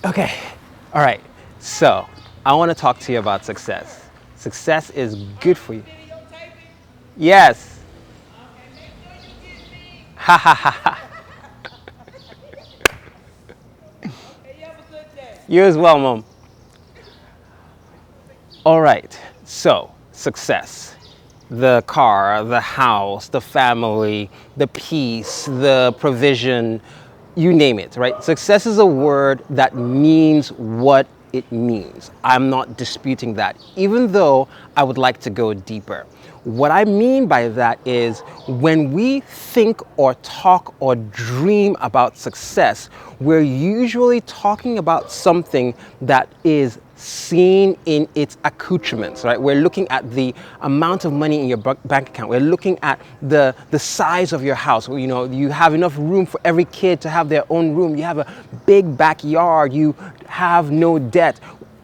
Okay, all right. So I want to talk to you about success. Success is good for you. Yes. Ha ha ha ha. You as well, Mom. All right. So success. The car, the house, the family, the peace, the provision, you name it, right? Success is a word that means what it means. I'm not disputing that, even though I would like to go deeper. What I mean by that is when we think or talk or dream about success, we're usually talking about something that is seen in its accoutrements, right? We're looking at the amount of money in your bank account. We're looking at the size of your house. You know, you have enough room for every kid to have their own room. You have a big backyard. You have no debt.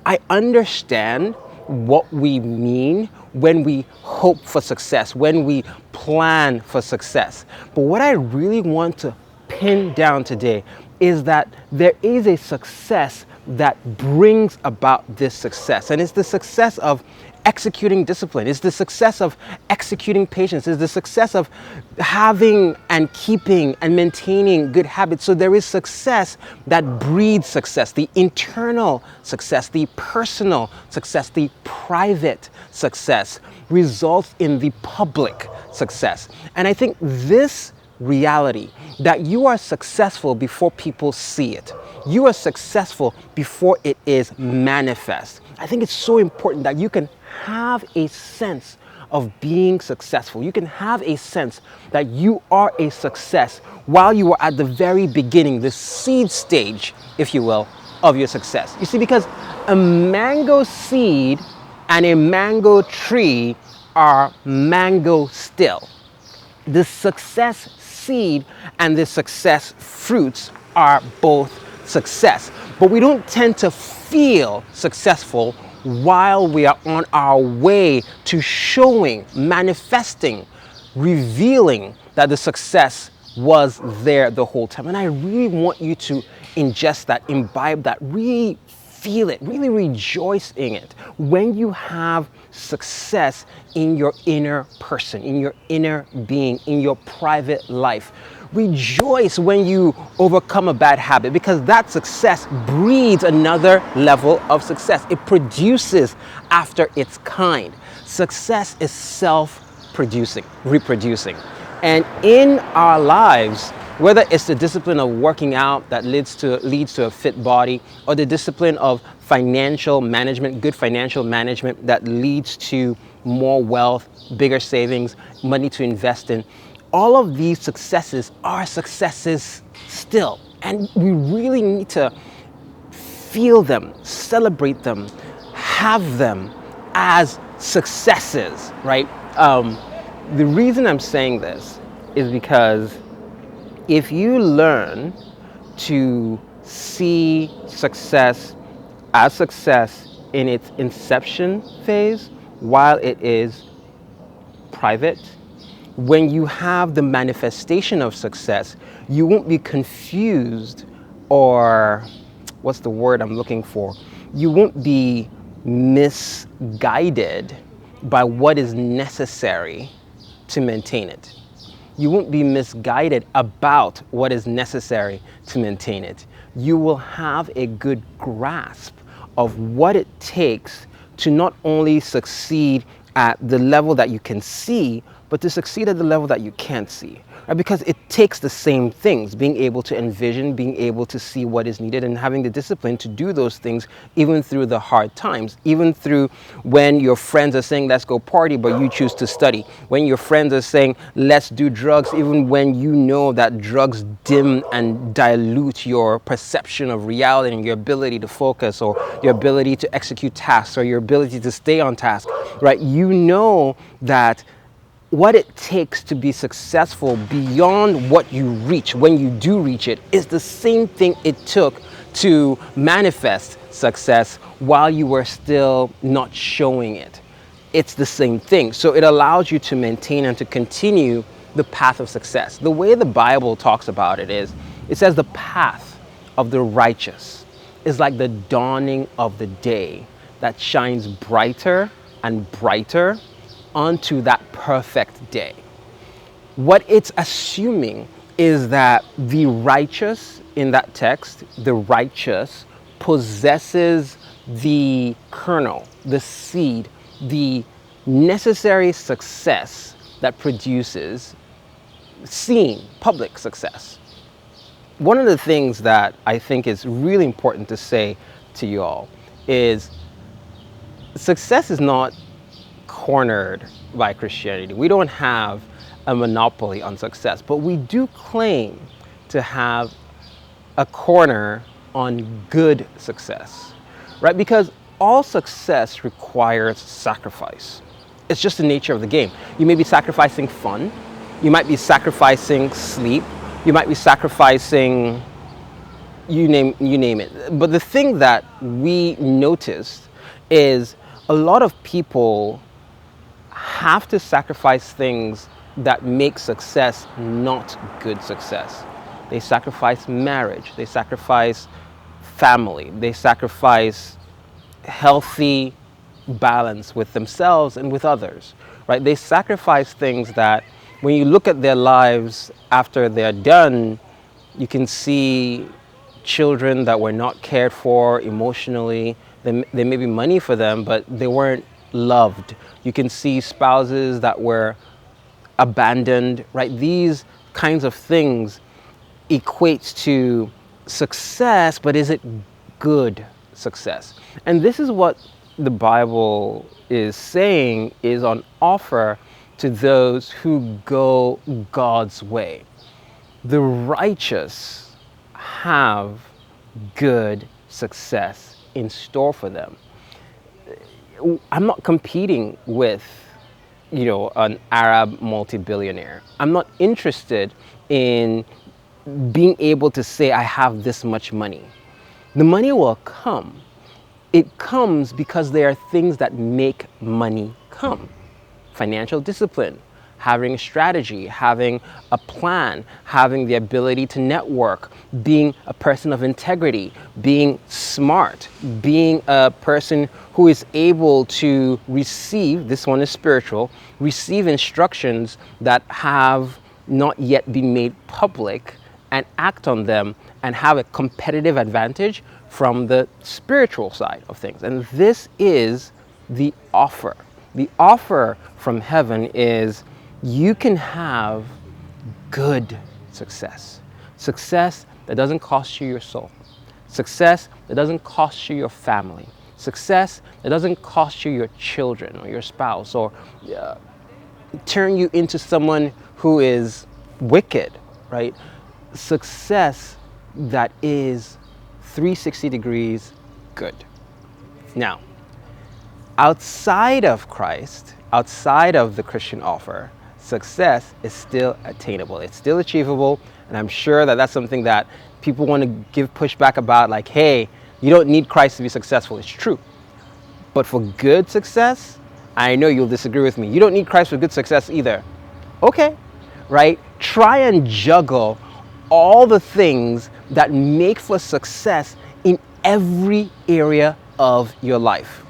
I understand what we mean when we hope for success, when we plan for success. But what I really want to pin down today is that there is a success that brings about this success. And it's the success of executing discipline. It's the success of executing patience. It's the success of having and keeping and maintaining good habits. So there is success that breeds success, the internal success, the personal success, the private success results in the public success. And I think this reality that you are successful before people see it. You are successful before it is manifest. I think it's so important that you can have a sense of being successful. You can have a sense that you are a success while you are at the very beginning, the seed stage, if you will, of your success. You see, because a mango seed and a mango tree are mango still. The success seed and the success fruits are both success. But we don't tend to feel successful while we are on our way to showing, manifesting, revealing that the success was there the whole time. And I really want you to ingest that, imbibe that, really feel it, really rejoice in it when you have success in your inner person, in your inner being, in your private life. Rejoice when you overcome a bad habit, because that success breeds another level of success. It produces after its kind. Success is self-producing, reproducing. And in our lives, whether it's the discipline of working out that leads to a fit body, or the discipline of financial management, good financial management that leads to more wealth, bigger savings, money to invest in, all of these successes are successes still. And we really need to feel them, celebrate them, have them as successes, right? The reason I'm saying this is because if you learn to see success as success in its inception phase while it is private, when you have the manifestation of success, you won't be confused, or what's the word I'm looking for? You won't be misguided by what is necessary to maintain it. You won't be misguided about what is necessary to maintain it. You will have a good grasp of what it takes to not only succeed at the level that you can see, but to succeed at the level that you can't see. Right? Because it takes the same things, being able to envision, being able to see what is needed, and having the discipline to do those things even through the hard times, even through when your friends are saying, let's go party, but you choose to study. When your friends are saying, let's do drugs, even when you know that drugs dim and dilute your perception of reality and your ability to focus, or your ability to execute tasks, or your ability to stay on task, right? You know that what it takes to be successful beyond what you reach, when you do reach it, is the same thing it took to manifest success while you were still not showing it. It's the same thing. So it allows you to maintain and to continue the path of success. The way the Bible talks about it is, it says the path of the righteous is like the dawning of the day that shines brighter and brighter onto that perfect day. What it's assuming is that the righteous in that text, the righteous, possesses the kernel, the seed, the necessary success that produces seen public success. One of the things that I think is really important to say to you all is success is not cornered by Christianity. We don't have a monopoly on success, but we do claim to have a corner on good success, right? Because all success requires sacrifice. It's just the nature of the game. You may be sacrificing fun, you might be sacrificing sleep, you might be sacrificing you name it. But the thing that we noticed is a lot of people have to sacrifice things that make success not good success. They sacrifice marriage, they sacrifice family, they sacrifice healthy balance with themselves and with others, right? They sacrifice things that when you look at their lives after they're done, you can see children that were not cared for emotionally. There may be money for them, but they weren't loved. You can see spouses that were abandoned, right? These kinds of things equates to success, but is it good success? And this is what the Bible is saying is on offer to those who go God's way. The righteous have good success in store for them. I'm not competing with, an Arab multi-billionaire. I'm not interested in being able to say I have this much money. The money will come. It comes because there are things that make money come. Financial discipline, having a strategy, having a plan, having the ability to network, being a person of integrity, being smart, being a person who is able to receive, this one is spiritual, receive instructions that have not yet been made public and act on them and have a competitive advantage from the spiritual side of things. And this is the offer. The offer from heaven is you can have good success. Success that doesn't cost you your soul. Success that doesn't cost you your family. Success that doesn't cost you your children or your spouse or turn you into someone who is wicked, right? Success that is 360 degrees good. Now, outside of Christ, outside of the Christian offer, success is still attainable. It's still achievable. And I'm sure that that's something that people want to give pushback about, like, hey, you don't need Christ to be successful. It's true. But for good success, I know you'll disagree with me. You don't need Christ for good success either. Okay, right? Try and juggle all the things that make for success in every area of your life.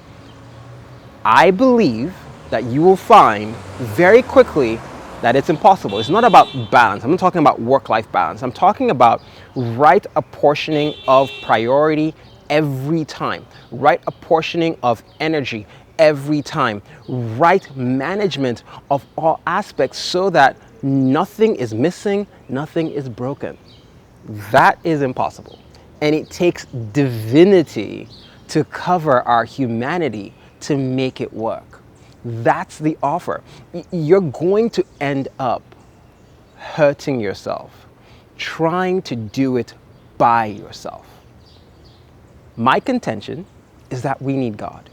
I believe that you will find very quickly that it's impossible. It's not about balance. I'm not talking about work-life balance. I'm talking about right apportioning of priority every time, right apportioning of energy every time, right management of all aspects so that nothing is missing, nothing is broken. That is impossible. And it takes divinity to cover our humanity to make it work. That's the offer. You're going to end up hurting yourself, trying to do it by yourself. My contention is that we need God.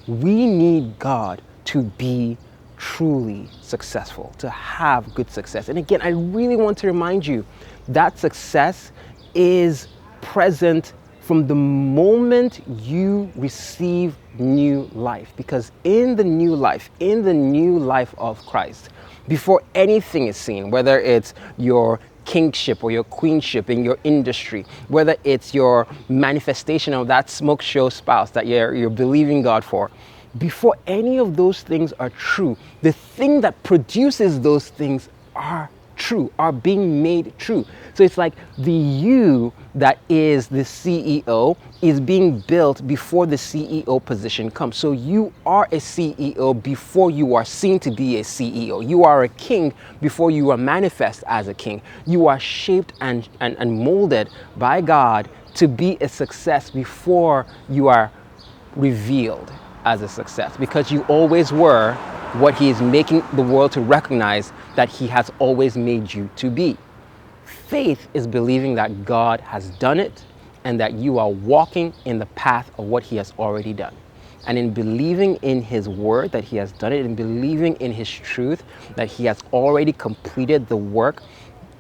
We need God to be truly successful, to have good success. And again, I really want to remind you that success is present from the moment you receive new life. Because in the new life of Christ, before anything is seen, whether it's your kingship or your queenship in your industry, whether it's your manifestation of that smoke show spouse that you're believing God for, before any of those things are true, the thing that produces those things are true, are being made true. So it's like the you that is the CEO is being built before the CEO position comes. So you are a CEO before you are seen to be a CEO. You are a king before you are manifest as a king. You are shaped and molded by God to be a success before you are revealed as a success, because you always were what he is making the world to recognize that he has always made you to be. Faith is believing that God has done it and that you are walking in the path of what he has already done. And in believing in his word that he has done it, and believing in his truth that he has already completed the work,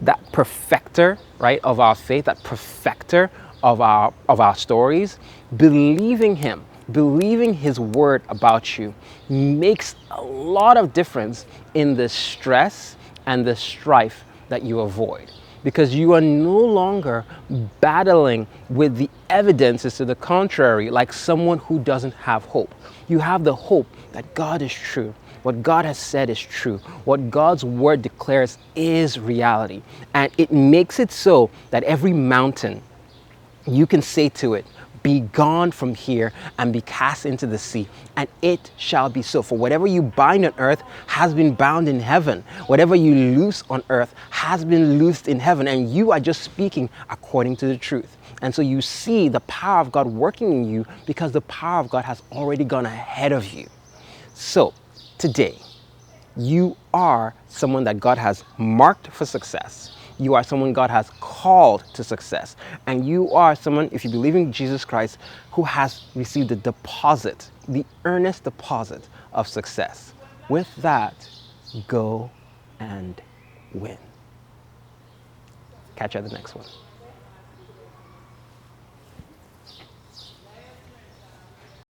that perfecter, right, of our faith, that perfecter of our stories, believing him, believing his word about you makes a lot of difference in the stress and the strife that you avoid, because you are no longer battling with the evidences to the contrary like someone who doesn't have hope. You have the hope that God is true. What God has said is true. What God's word declares is reality. And it makes it so that every mountain, you can say to it, be gone from here and be cast into the sea, and it shall be so. For whatever you bind on earth has been bound in heaven. Whatever you loose on earth has been loosed in heaven. And you are just speaking according to the truth. And so you see the power of God working in you because the power of God has already gone ahead of you. So today, you are someone that God has marked for success. You are someone God has called to success. And you are someone, if you believe in Jesus Christ, who has received the deposit, the earnest deposit of success. With that, go and win. Catch you at the next one.